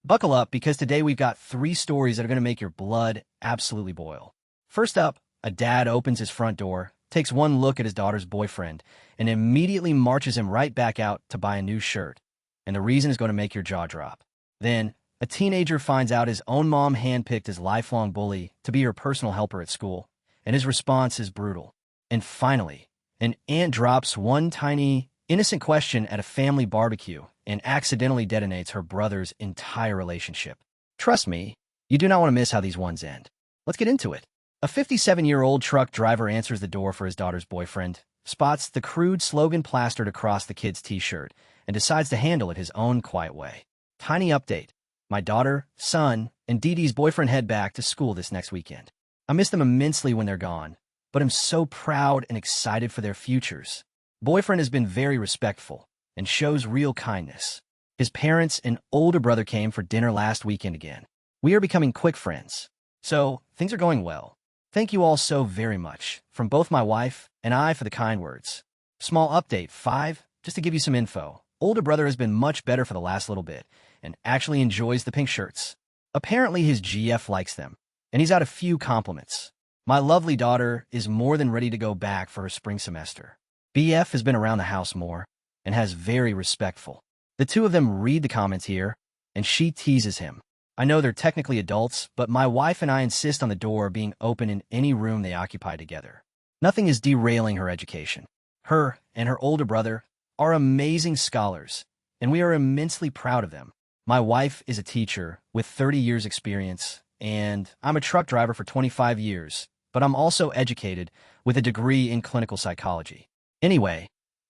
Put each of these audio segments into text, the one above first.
Buckle up because today we've got three stories that are going to make your blood absolutely boil. First up, a dad opens his front door, takes one look at his daughter's boyfriend, and immediately marches him right back out to buy a new shirt. And the reason is going to make your jaw drop. Then, a teenager finds out his own mom handpicked his lifelong bully to be her personal helper at school, and his response is brutal. And finally, an aunt drops one tiny, innocent question at a family barbecue and accidentally detonates her brother's entire relationship. Trust me, you do not want to miss how these ones end. Let's get into it. A 57-year-old truck driver answers the door for his daughter's boyfriend, spots the crude slogan plastered across the kid's t-shirt, and decides to handle it his own quiet way. Tiny update. My daughter, son, and Dee Dee's boyfriend head back to school this next weekend. I miss them immensely when they're gone, but I'm so proud and excited for their futures. Boyfriend has been very respectful and shows real kindness. His parents and older brother came for dinner last weekend again. We are becoming quick friends, so things are going well. Thank you all so very much, from both my wife and I for the kind words. Small update 5, just to give you some info. Older brother has been much better for the last little bit and actually enjoys the pink shirts. Apparently his GF likes them, and he's had a few compliments. My lovely daughter is more than ready to go back for her spring semester. BF has been around the house more and has very respectful. The two of them read the comments here, and she teases him. I know they're technically adults, but my wife and I insist on the door being open in any room they occupy together. Nothing is derailing her education. Her and her older brother are amazing scholars, and we are immensely proud of them. My wife is a teacher with 30 years experience, and I'm a truck driver for 25 years, but I'm also educated with a degree in clinical psychology. Anyway,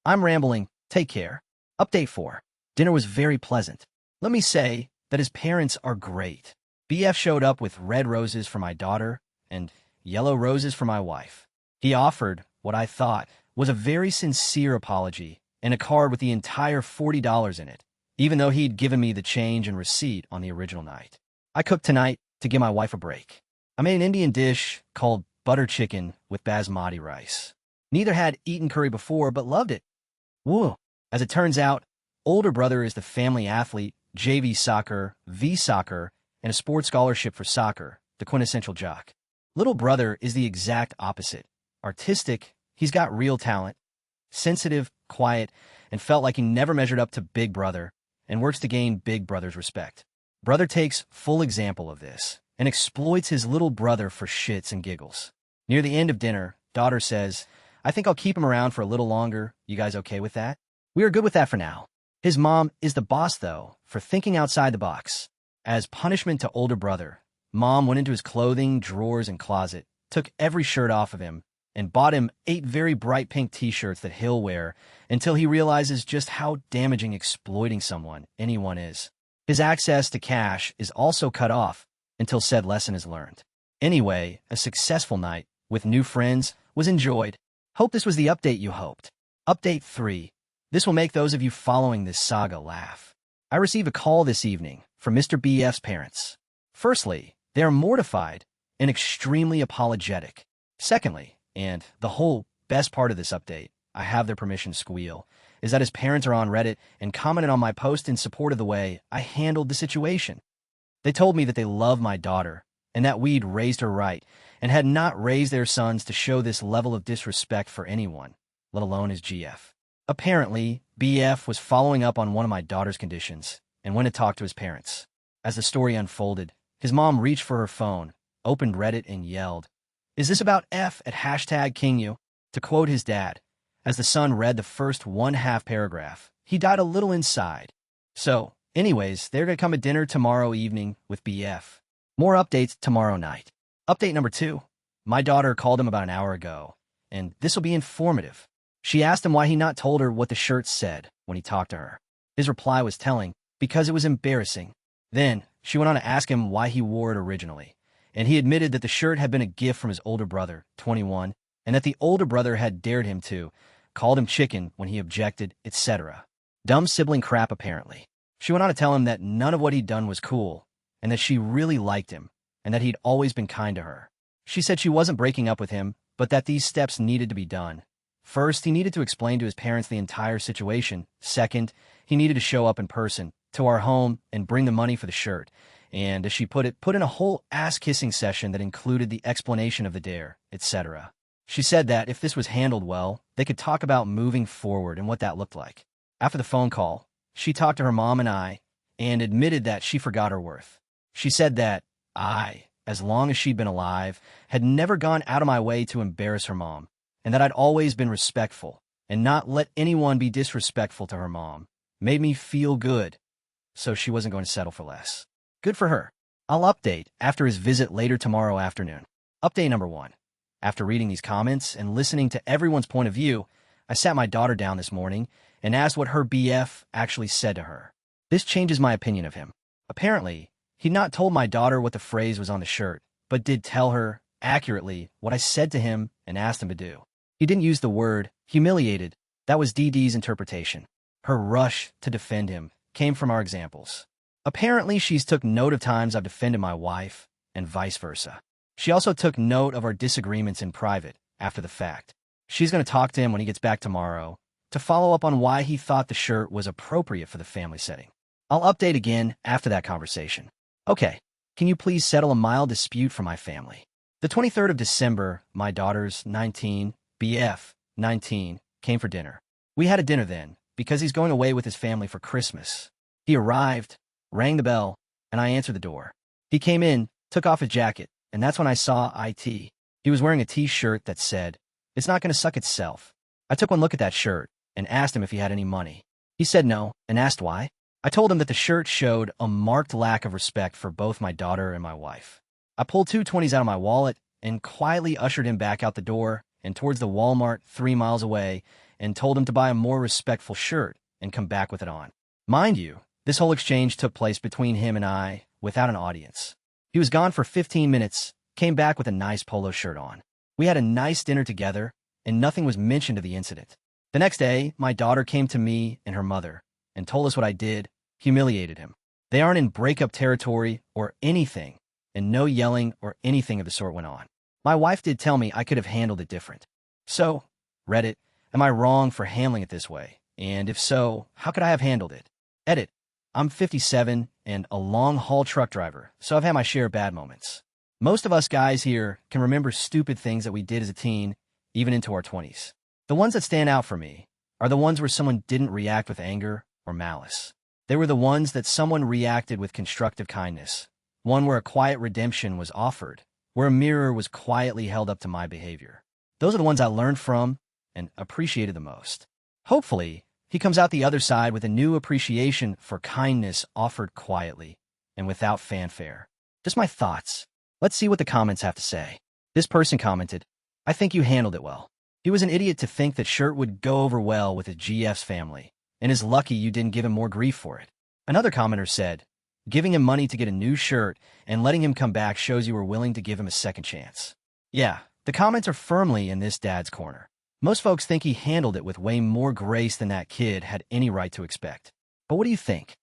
I'm rambling. Take care. Update 4. Dinner was very pleasant. Let me say that his parents are great. BF showed up with red roses for my daughter and yellow roses for my wife. He offered what I thought was a very sincere apology and a card with the entire $40 in it, even though he'd given me the change and receipt on the original night. I cooked tonight to give my wife a break. I made an Indian dish called butter chicken with basmati rice. Neither had eaten curry before, but loved it. Woo! As it turns out, older brother is the family athlete, JV soccer, V soccer, and a sports scholarship for soccer, the quintessential jock. Little brother is the exact opposite. Artistic, he's got real talent, sensitive, quiet, and felt like he never measured up to big brother, and works to gain big brother's respect. Brother takes full example of this, and exploits his little brother for shits and giggles. Near the end of dinner, daughter says, I think I'll keep him around for a little longer. You guys okay with that? We are good with that for now. His mom is the boss, though, for thinking outside the box. As punishment to older brother, mom went into his clothing, drawers, and closet, took every shirt off of him, and bought him 8 very bright pink t-shirts that he'll wear until he realizes just how damaging exploiting anyone is. His access to cash is also cut off until said lesson is learned. Anyway, a successful night with new friends was enjoyed. Hope this was the update you hoped. Update 3. This will make those of you following this saga laugh. I received a call this evening from Mr. BF's parents. Firstly, they are mortified and extremely apologetic. Secondly, and the whole best part of this update, I have their permission to squeal, is that his parents are on Reddit and commented on my post in support of the way I handled the situation. They told me that they love my daughter and that we'd raised her right and had not raised their sons to show this level of disrespect for anyone, let alone his GF. Apparently, BF was following up on one of my daughter's conditions and went to talk to his parents. As the story unfolded, his mom reached for her phone, opened Reddit, and yelled, "Is this about F at #KingU?" To quote his dad, as the son read the first 1/2 paragraph, he died a little inside. So, anyways, they're going to come to dinner tomorrow evening with BF. More updates tomorrow night. Update number 2. My daughter called him about an hour ago, and this will be informative. She asked him why he not told her what the shirt said when he talked to her. His reply was telling, because it was embarrassing. Then, she went on to ask him why he wore it originally, and he admitted that the shirt had been a gift from his older brother, 21, and that the older brother had dared him to, called him chicken when he objected, etc. Dumb sibling crap, apparently. She went on to tell him that none of what he'd done was cool, and that she really liked him, and that he'd always been kind to her. She said she wasn't breaking up with him, but that these steps needed to be done. First, he needed to explain to his parents the entire situation. Second, he needed to show up in person, to our home and bring the money for the shirt, and, as she put it, put in a whole ass-kissing session that included the explanation of the dare, etc. She said that if this was handled well, they could talk about moving forward and what that looked like. After the phone call, she talked to her mom and I, and admitted that she forgot her worth. She said that I, as long as she'd been alive, had never gone out of my way to embarrass her mom, and that I'd always been respectful and not let anyone be disrespectful to her mom. Made me feel good, so she wasn't going to settle for less. Good for her. I'll update after his visit later tomorrow afternoon. Update number 1. After reading these comments and listening to everyone's point of view, I sat my daughter down this morning and asked what her BF actually said to her. This changes my opinion of him. Apparently, he'd not told my daughter what the phrase was on the shirt, but did tell her, accurately, what I said to him and asked him to do. He didn't use the word humiliated. That was DD's interpretation. Her rush to defend him came from our examples. Apparently, she's took note of times I've defended my wife, and vice versa. She also took note of our disagreements in private, after the fact. She's going to talk to him when he gets back tomorrow to follow up on why he thought the shirt was appropriate for the family setting. I'll update again after that conversation. Okay, can you please settle a mild dispute for my family? The 23rd of December, my daughter's 19, BF, 19, came for dinner. We had a dinner then, because he's going away with his family for Christmas. He arrived, rang the bell, and I answered the door. He came in, took off his jacket, and that's when I saw IT. He was wearing a t-shirt that said, "It's not going to suck itself." I took one look at that shirt and asked him if he had any money. He said no, and asked why. I told him that the shirt showed a marked lack of respect for both my daughter and my wife. I pulled 2 20s out of my wallet and quietly ushered him back out the door and towards the Walmart 3 miles away and told him to buy a more respectful shirt and come back with it on. Mind you, this whole exchange took place between him and I without an audience. He was gone for 15 minutes, came back with a nice polo shirt on. We had a nice dinner together, and nothing was mentioned of the incident. The next day, my daughter came to me and her mother and told us what I did, humiliated him. They aren't in breakup territory or anything, and no yelling or anything of the sort went on. My wife did tell me I could have handled it different. So, Reddit, am I wrong for handling it this way? And if so, how could I have handled it? Edit, I'm 57 and a long-haul truck driver, so I've had my share of bad moments. Most of us guys here can remember stupid things that we did as a teen, even into our 20s. The ones that stand out for me are the ones where someone didn't react with anger or malice. They were the ones that someone reacted with constructive kindness, one where a quiet redemption was offered, where a mirror was quietly held up to my behavior. Those are the ones I learned from and appreciated the most. Hopefully, he comes out the other side with a new appreciation for kindness offered quietly and without fanfare. Just my thoughts. Let's see what the comments have to say. This person commented, "I think you handled it well. He was an idiot to think that shirt would go over well with his GF's family, and is lucky you didn't give him more grief for it." Another commenter said, "Giving him money to get a new shirt and letting him come back shows you were willing to give him a second chance." Yeah, the comments are firmly in this dad's corner. Most folks think he handled it with way more grace than that kid had any right to expect. But what do you think?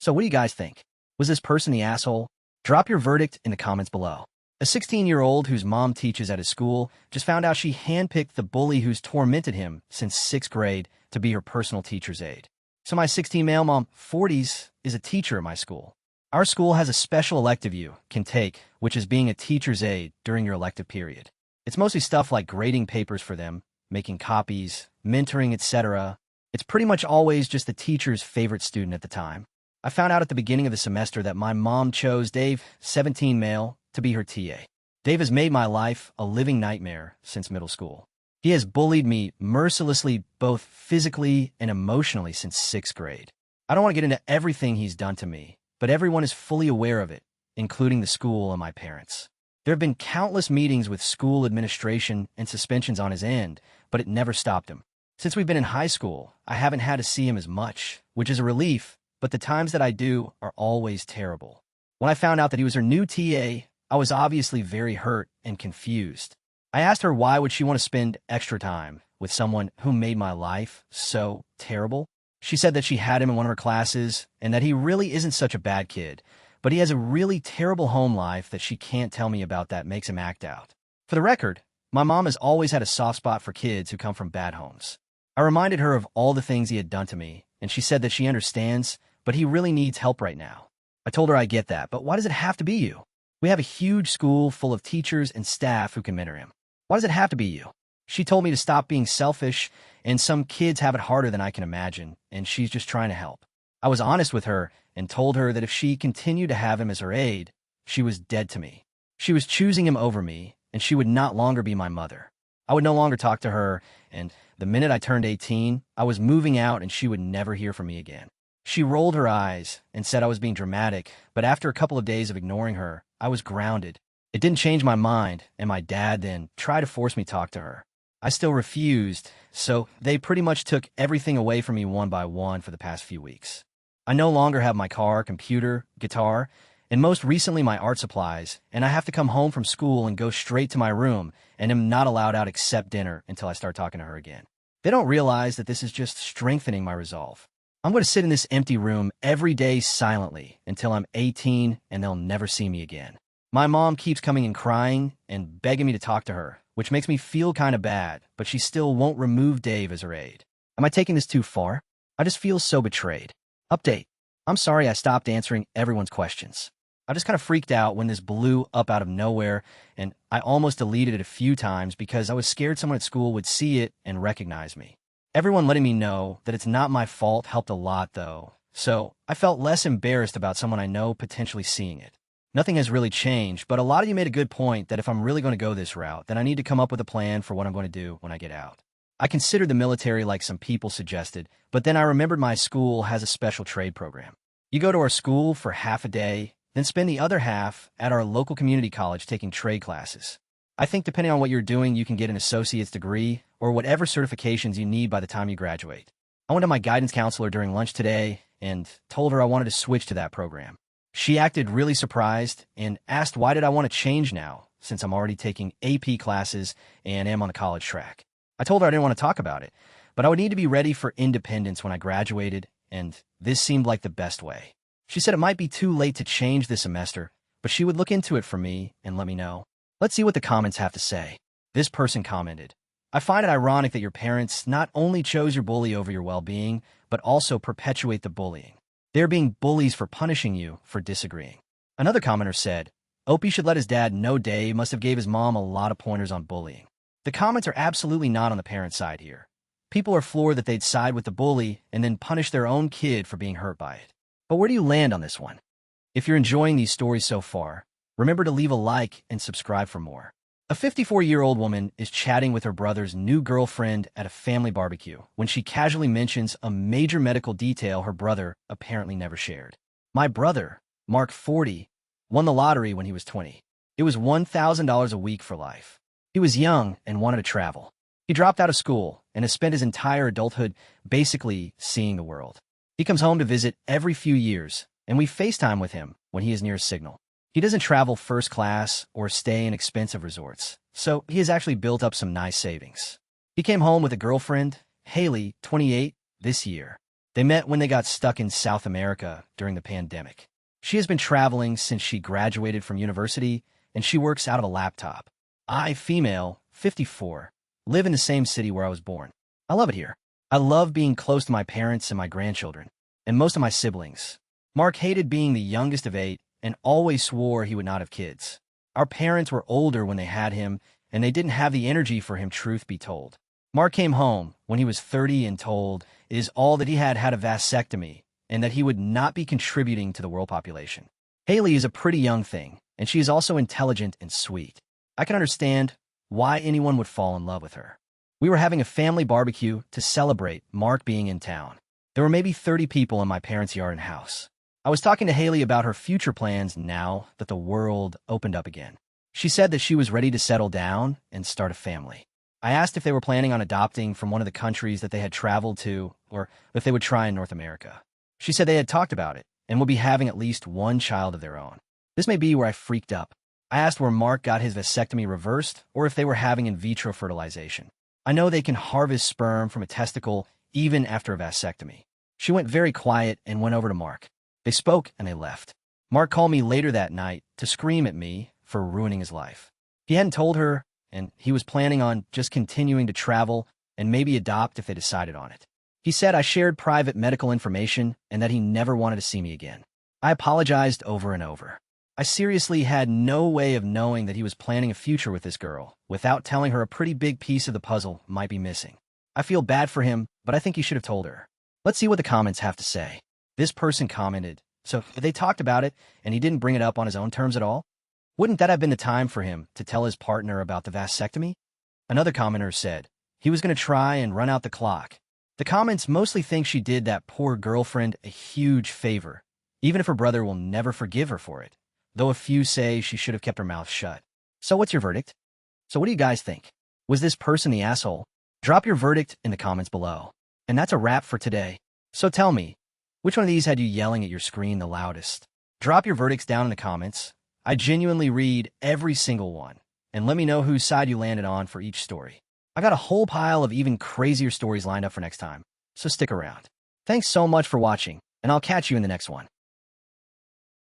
So what do you guys think? Was this person the asshole? Drop your verdict in the comments below. A 16-year-old whose mom teaches at his school just found out she handpicked the bully who's tormented him since 6th grade to be her personal teacher's aide. So my 16 male mom, 40s, is a teacher at my school. Our school has a special elective you can take, which is being a teacher's aide during your elective period. It's mostly stuff like grading papers for them, making copies, mentoring, etc. It's pretty much always just the teacher's favorite student at the time. I found out at the beginning of the semester that my mom chose Dave, 17 male, to be her TA. Dave has made my life a living nightmare since middle school. He has bullied me mercilessly both physically and emotionally since 6th grade. I don't want to get into everything he's done to me, but everyone is fully aware of it, including the school and my parents. There have been countless meetings with school administration and suspensions on his end, but it never stopped him. Since we've been in high school, I haven't had to see him as much, which is a relief, but the times that I do are always terrible. When I found out that he was her new TA, I was obviously very hurt and confused. I asked her why would she want to spend extra time with someone who made my life so terrible. She said that she had him in one of her classes and that he really isn't such a bad kid, but he has a really terrible home life that she can't tell me about that makes him act out. For the record, my mom has always had a soft spot for kids who come from bad homes. I reminded her of all the things he had done to me, and she said that she understands, but he really needs help right now. I told her I get that, but why does it have to be you? We have a huge school full of teachers and staff who can mentor him. Why does it have to be you? She told me to stop being selfish, and some kids have it harder than I can imagine, and she's just trying to help. I was honest with her and told her that if she continued to have him as her aide, she was dead to me. She was choosing him over me, and she would not longer be my mother. I would no longer talk to her, and the minute I turned 18, I was moving out and she would never hear from me again. She rolled her eyes and said I was being dramatic, but after a couple of days of ignoring her, I was grounded. It didn't change my mind, and my dad then tried to force me to talk to her. I still refused, so they pretty much took everything away from me one by one for the past few weeks. I no longer have my car, computer, guitar, and most recently my art supplies, and I have to come home from school and go straight to my room and am not allowed out except dinner until I start talking to her again. They don't realize that this is just strengthening my resolve. I'm going to sit in this empty room every day silently until I'm 18 and they'll never see me again. My mom keeps coming and crying and begging me to talk to her, which makes me feel kind of bad, but she still won't remove Dave as her aide. Am I taking this too far? I just feel so betrayed. Update. I'm sorry I stopped answering everyone's questions. I just kind of freaked out when this blew up out of nowhere, and I almost deleted it a few times because I was scared someone at school would see it and recognize me. Everyone letting me know that it's not my fault helped a lot, though, so I felt less embarrassed about someone I know potentially seeing it. Nothing has really changed, but a lot of you made a good point that if I'm really going to go this route, then I need to come up with a plan for what I'm going to do when I get out. I considered the military like some people suggested, but then I remembered my school has a special trade program. You go to our school for half a day, then spend the other half at our local community college taking trade classes. I think depending on what you're doing, you can get an associate's degree or whatever certifications you need by the time you graduate. I went to my guidance counselor during lunch today and told her I wanted to switch to that program. She acted really surprised and asked why did I want to change now, since I'm already taking AP classes and am on the college track. I told her I didn't want to talk about it, but I would need to be ready for independence when I graduated, and this seemed like the best way. She said it might be too late to change this semester, but she would look into it for me and let me know. Let's see what the comments have to say. This person commented, I find it ironic that your parents not only chose your bully over your well-being, but also perpetuate the bullying. They're being bullies for punishing you for disagreeing. Another commenter said, Opie should let his dad know Dave must have gave his mom a lot of pointers on bullying. The comments are absolutely not on the parent side here. People are floored that they'd side with the bully and then punish their own kid for being hurt by it. But where do you land on this one? If you're enjoying these stories so far, remember to leave a like and subscribe for more. A 54-year-old woman is chatting with her brother's new girlfriend at a family barbecue when she casually mentions a major medical detail her brother apparently never shared. My brother, Mark 40, won the lottery when he was 20. It was $1,000 a week for life. He was young and wanted to travel. He dropped out of school and has spent his entire adulthood basically seeing the world. He comes home to visit every few years, and we FaceTime with him when he is near a signal. He doesn't travel first class or stay in expensive resorts, so he has actually built up some nice savings. He came home with a girlfriend, Haley, 28, this year. They met when they got stuck in South America during the pandemic. She has been traveling since she graduated from university, and she works out of a laptop. I, female, 54, live in the same city where I was born. I love it here. I love being close to my parents and my grandchildren, and most of my siblings. Mark hated being the youngest of 8 and always swore he would not have kids. Our parents were older when they had him, and they didn't have the energy for him, truth be told. Mark came home when he was 30 and told it is all that he had a vasectomy and that he would not be contributing to the world population. Haley is a pretty young thing, and she is also intelligent and sweet. I can understand why anyone would fall in love with her. We were having a family barbecue to celebrate Mark being in town. There were maybe 30 people in my parents' yard and house. I was talking to Haley about her future plans now that the world opened up again. She said that she was ready to settle down and start a family. I asked if they were planning on adopting from one of the countries that they had traveled to, or if they would try in North America. She said they had talked about it and would be having at least one child of their own. This may be where I freaked up. I asked where Mark got his vasectomy reversed or if they were having in vitro fertilization. I know they can harvest sperm from a testicle even after a vasectomy. She went very quiet and went over to Mark. They spoke and they left. Mark called me later that night to scream at me for ruining his life. He hadn't told her, and he was planning on just continuing to travel and maybe adopt if they decided on it. He said I shared private medical information and that he never wanted to see me again. I apologized over and over. I seriously had no way of knowing that he was planning a future with this girl without telling her a pretty big piece of the puzzle might be missing. I feel bad for him, but I think he should have told her. Let's see what the comments have to say. This person commented, so they talked about it and he didn't bring it up on his own terms at all? Wouldn't that have been the time for him to tell his partner about the vasectomy? Another commenter said, he was going to try and run out the clock. The comments mostly think she did that poor girlfriend a huge favor, even if her brother will never forgive her for it, though a few say she should have kept her mouth shut. So what's your verdict? So what do you guys think? Was this person the asshole? Drop your verdict in the comments below. And that's a wrap for today. So tell me, which one of these had you yelling at your screen the loudest? Drop your verdicts down in the comments. I genuinely read every single one. And let me know whose side you landed on for each story. I got a whole pile of even crazier stories lined up for next time, so stick around. Thanks so much for watching, and I'll catch you in the next one.